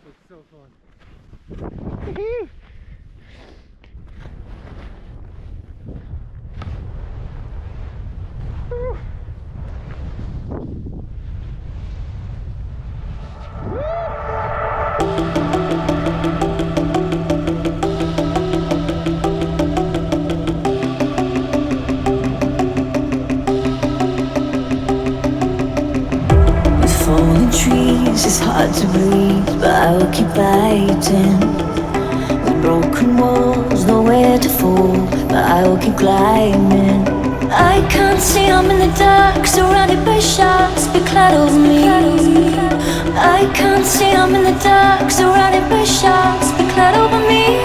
It's so fun. It's hard to breathe, but I will keep fighting. With broken walls, nowhere to fall, but I will keep climbing. I can't see, I'm in the dark, surrounded by sharks, be cloud over me. I can't see, I'm in the dark, surrounded by sharks, be cloud over me.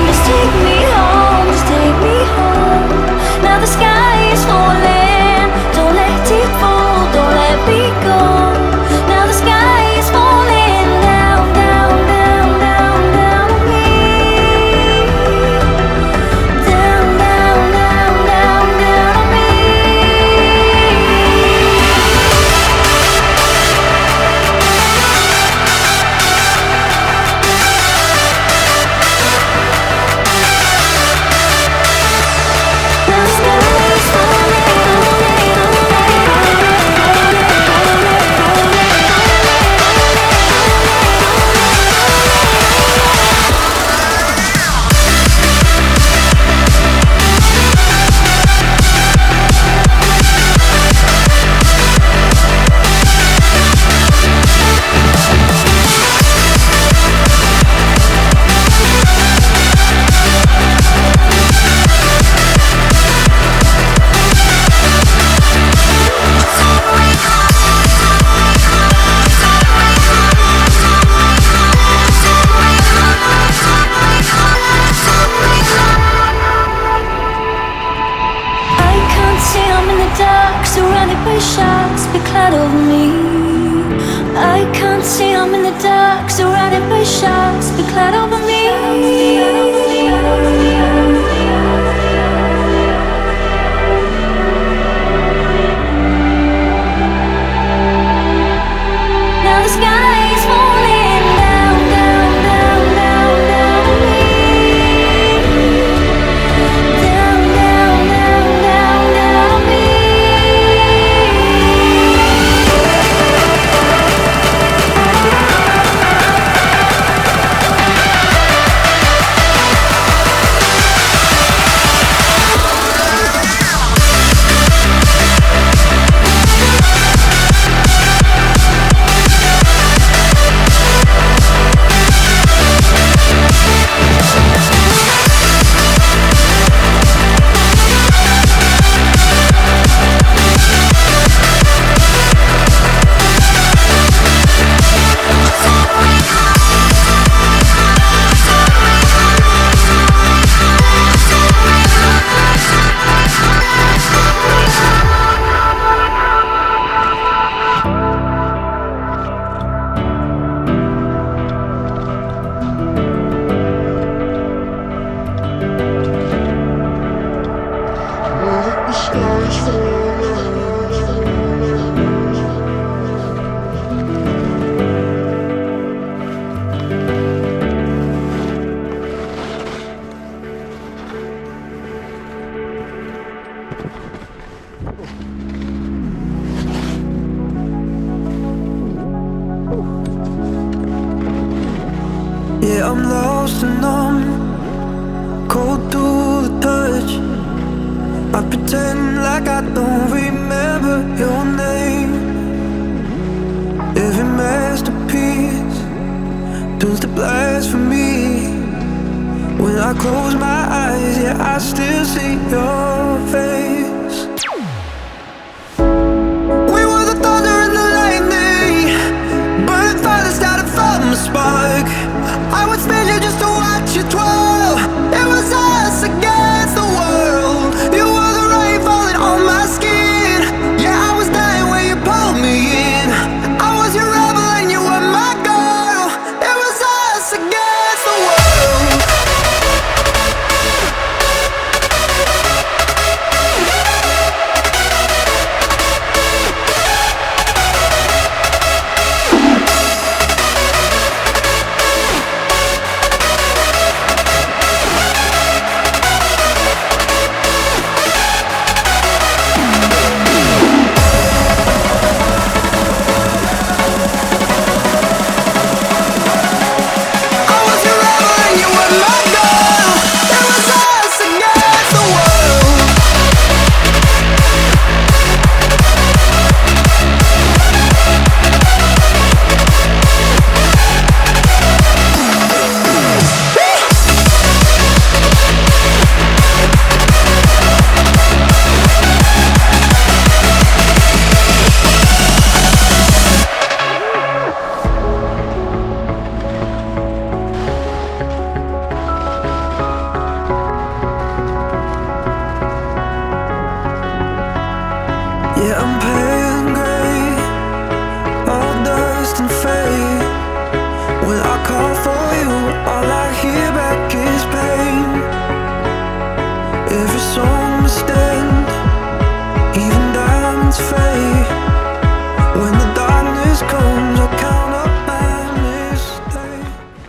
Just take me home, just take me home. Now the sky is falling, don't let it fall, don't let me go. Now the sky is falling down, down, down, down, down on me. Down, down, down, down, down on me. Now the sky is falling. Surrounded by sharks, be cloud over me. I can't see, I'm in the dark. Surrounded by sharks, be cloud over me. Now the sky is falling down, down, down, down, down on me. Down, down, down, down, down on me. Yeah, I'm lost and numb, cold to the touch. I pretend like I don't remember your name. Every masterpiece turns to blasphemy. When I close my eyes, yeah, I still see your face. We were the thunder and the lightning, burning fire started from a spark. I would spend you just to watch you twirl. It was us against the world. You were the rain falling on my skin. Yeah, I was dying when you pulled me in. I was your rebel and you were my girl. It was us against the world. All I hear back is pain. Every song must end, even diamonds fade.